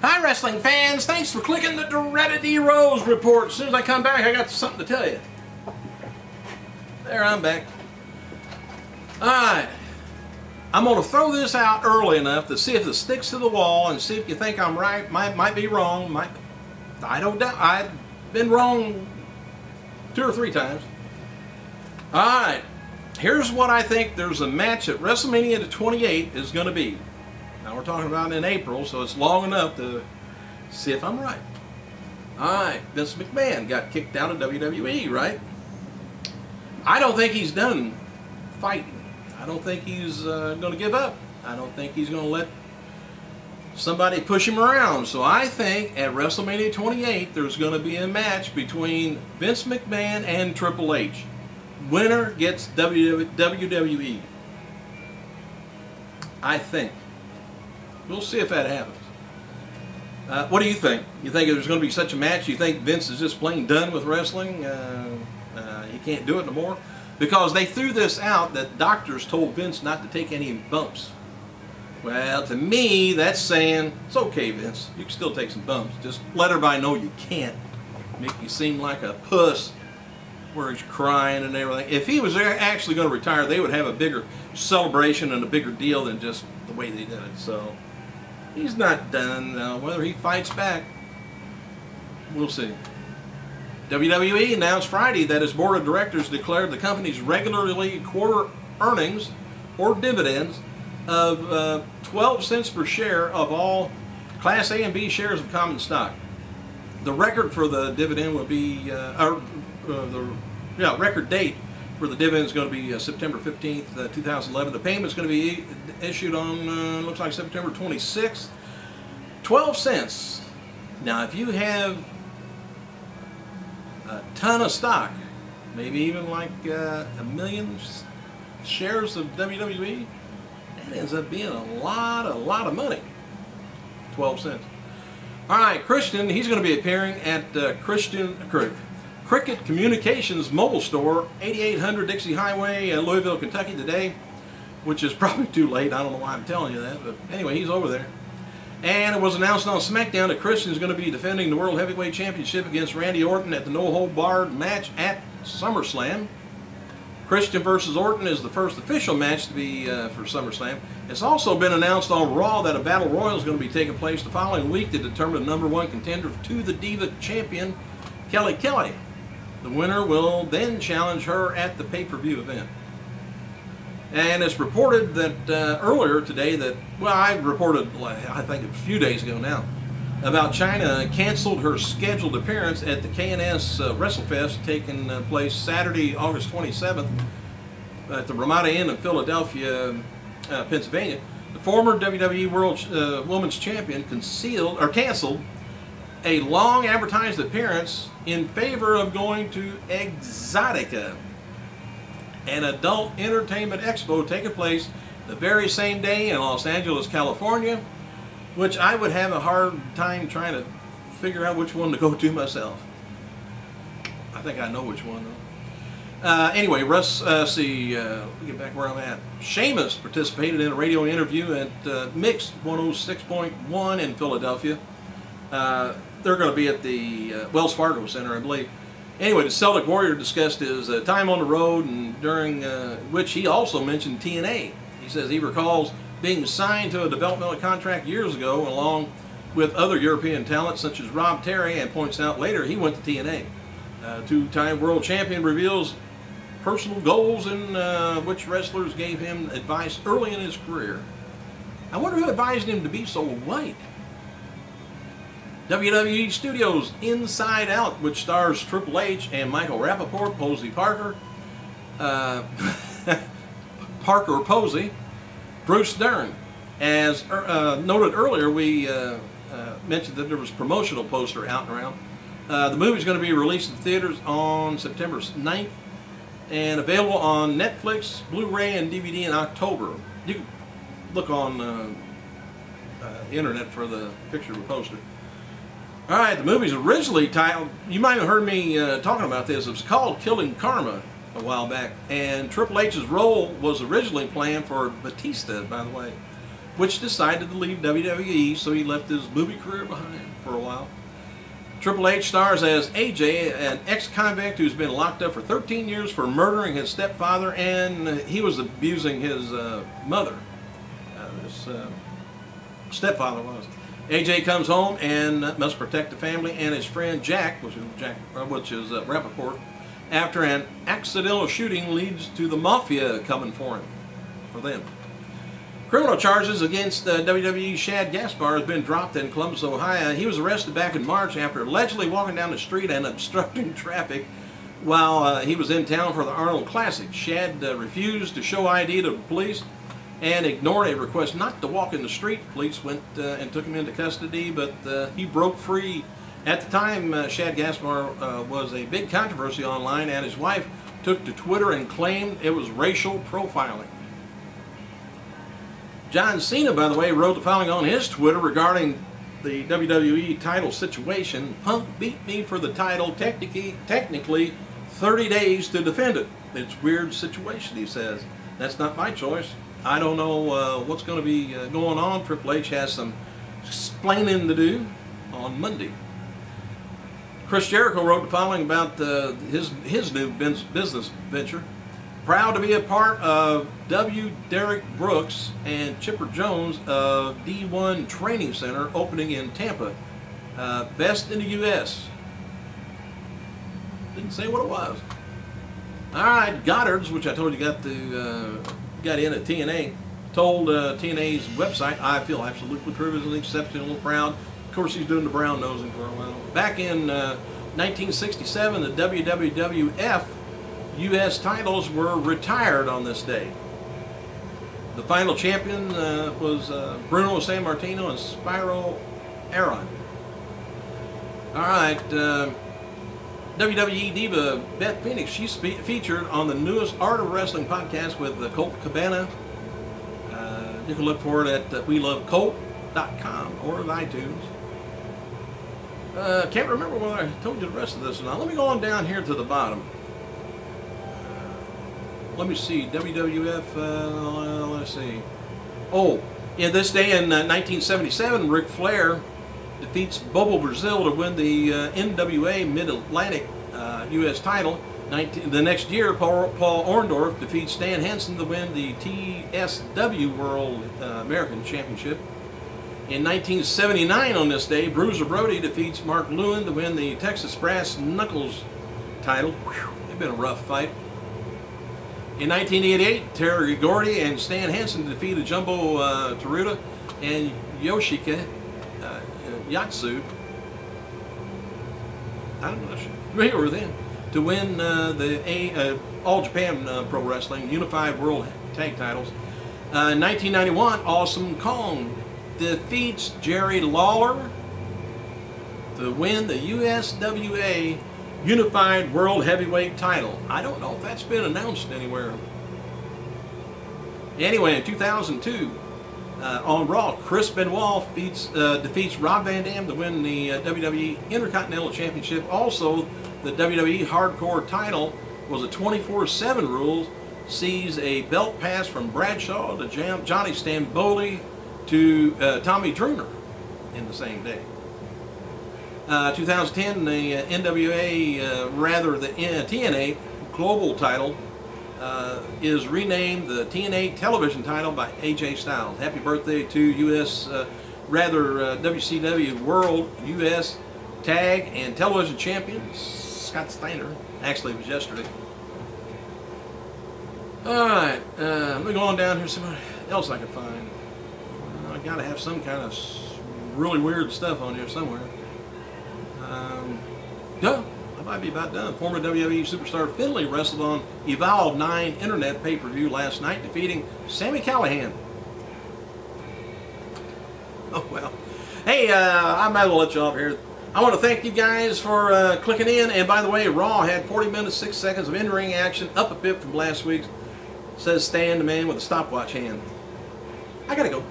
Hi wrestling fans, thanks for clicking the Dreaded Rose report. As soon as I come back, I got something to tell you. There, I'm back. Alright, I'm going to throw this out early enough to see if it sticks to the wall and see if you think I'm right. Might be wrong. I don't doubt. I've been wrong 2 or 3 times. Alright, here's what I think there's a match at WrestleMania 28 is going to be. Now we're talking about in April, so it's long enough to see if I'm right. Alright, Vince McMahon got kicked out of WWE, right? I don't think he's done fighting. I don't think he's going to give up. I don't think he's going to let somebody push him around. So I think at WrestleMania 28 there's going to be a match between Vince McMahon and Triple H. Winner gets WWE. I think. We'll see if that happens. What do you think? You think there's going to be such a match? You think Vince is just plain done with wrestling? He can't do it no more? Because they threw this out that doctors told Vince not to take any bumps. Well, to me, that's saying, it's okay, Vince. You can still take some bumps. Just let everybody know you can't. Make you seem like a puss where he's crying and everything. If he was actually going to retire, they would have a bigger celebration and a bigger deal than just the way they did it. So he's not done. Whether he fights back, we'll see. WWE announced Friday that its board of directors declared the company's regularly quarter earnings or dividends of 12 cents per share of all Class A and B shares of common stock. The record for the dividend will be, record date for the dividend is going to be September 15th, 2011. The payment is going to be issued on, looks like September 26th. 12 cents. Now, if you have a ton of stock, maybe even like a million shares of WWE, that ends up being a lot of money. 12 cents. All right, Christian, he's going to be appearing at Cricket Communications Mobile Store, 8800 Dixie Highway, Louisville, Kentucky today, which is probably too late. I don't know why I'm telling you that, but anyway, he's over there. And it was announced on SmackDown that Christian is going to be defending the World Heavyweight Championship against Randy Orton at the no-hold-barred match at SummerSlam. Christian versus Orton is the first official match to be for SummerSlam. It's also been announced on Raw that a Battle Royal is going to be taking place the following week to determine the #1 contender to the Diva Champion, Kelly Kelly. The winner will then challenge her at the pay-per-view event. And it's reported that earlier today that, well, I reported, I think a few days ago now, about Chyna canceled her scheduled appearance at the K&S WrestleFest taking place Saturday, August 27th at the Ramada Inn in Philadelphia, Pennsylvania. The former WWE World Women's Champion canceled a long advertised appearance in favor of going to Exotica, an adult entertainment expo taking place the very same day in Los Angeles, California, which I would have a hard time trying to figure out which one to go to myself. I think I know which one though. Anyway, Russ, get back where I'm at. Sheamus participated in a radio interview at Mix 106.1 in Philadelphia. They're going to be at the Wells Fargo Center, I believe. Anyway, the Celtic Warrior discussed his time on the road, and during which he also mentioned TNA. He says he recalls being signed to a developmental contract years ago along with other European talents such as Rob Terry, and points out later he went to TNA. Two-time world champion reveals personal goals in which wrestlers gave him advice early in his career. I wonder who advised him to be so white. WWE Studios Inside Out, which stars Triple H and Michael Rappaport, Posey Parker, Parker Posey, Bruce Dern. As noted earlier, we mentioned that there was a promotional poster out and around. The movie is going to be released in theaters on September 9th and available on Netflix, Blu-ray, and DVD in October. You can look on the internet for the picture of the poster. Alright, the movie's originally titled, you might have heard me talking about this, it was called Killing Karma a while back, and Triple H's role was originally planned for Batista, by the way. which decided to leave WWE, so he left his movie career behind for a while. Triple H stars as AJ, an ex-convict who's been locked up for 13 years for murdering his stepfather, and he was abusing his mother. This stepfather was. AJ comes home and must protect the family and his friend Jack, which is Rappaport, after an accidental shooting leads to the mafia coming for them. Criminal charges against WWE Shad Gaspar has been dropped in Columbus, Ohio. He was arrested back in March after allegedly walking down the street and obstructing traffic while he was in town for the Arnold Classic. Shad refused to show ID to the police and ignored a request not to walk in the street. Police went and took him into custody, but he broke free. At the time, Shad Gaspar was a big controversy online, and his wife took to Twitter and claimed it was racial profiling. John Cena, by the way, wrote the following on his Twitter regarding the WWE title situation. Punk beat me for the title, technically 30 days to defend it. It's a weird situation, he says. That's not my choice. I don't know what's going to be going on. Triple H has some explaining to do on Monday. Chris Jericho wrote the following about his new business venture. Proud to be a part of W. Derek Brooks and Chipper Jones of D1 Training Center opening in Tampa. Best in the U.S. Didn't say what it was. Alright, Goddard's, which I told you got in at TNA, told TNA's website, I feel absolutely privileged and exceptionally proud. Of course, he's doing the brown nosing for a while. Back in 1967, the WWF U.S. titles were retired on this day. The final champion was Bruno Sammartino and Spyro Aaron. Alright, WWE diva Beth Phoenix, she's featured on the newest Art of Wrestling podcast with Colt Cabana. You can look for it at welovecolt.com or iTunes. Can't remember whether I told you the rest of this or not. Let me go on down here to the bottom. Let me see, WWF, let's see. Oh, in this day in 1977, Ric Flair defeats Bobo Brazil to win the NWA Mid-Atlantic U.S. title. The next year, Paul Orndorff defeats Stan Hansen to win the TSW World American Championship. In 1979, on this day, Bruiser Brody defeats Mark Lewin to win the Texas Brass Knuckles title. Whew, it's been a rough fight. In 1988, Terry Gordy and Stan Hansen defeated Jumbo Tsuruta and Yoshika Yatsu, I don't know if you're familiar with him, to win the All Japan Pro Wrestling Unified World Tag Titles. In 1991, Awesome Kong defeats Jerry Lawler to win the USWA Unified World Heavyweight title. I don't know if that's been announced anywhere. Anyway, in 2002, on Raw, Chris Benoit defeats Rob Van Dam to win the WWE Intercontinental Championship. Also, the WWE Hardcore title was a 24/7 rule, sees a belt pass from Bradshaw to Johnny Stamboli to Tommy Dreamer in the same day. 2010, the NWA, the TNA Global title is renamed the TNA Television title by AJ Styles. Happy birthday to WCW World US Tag and Television Champion Scott Steiner. Actually, it was yesterday. Alright, let me go on down here, see what else I can find. I gotta have some kind of really weird stuff on here somewhere. Yeah, I might be about done. Former WWE superstar Finlay wrestled on Evolve 9 Internet pay-per-view last night, defeating Sami Callihan. Oh, well. Hey, I might as well let you off here. I want to thank you guys for clicking in. And by the way, Raw had 40 minutes, 6 seconds of in-ring action, up a bit from last week's. Says Stan, the man with a stopwatch hand. I gotta go.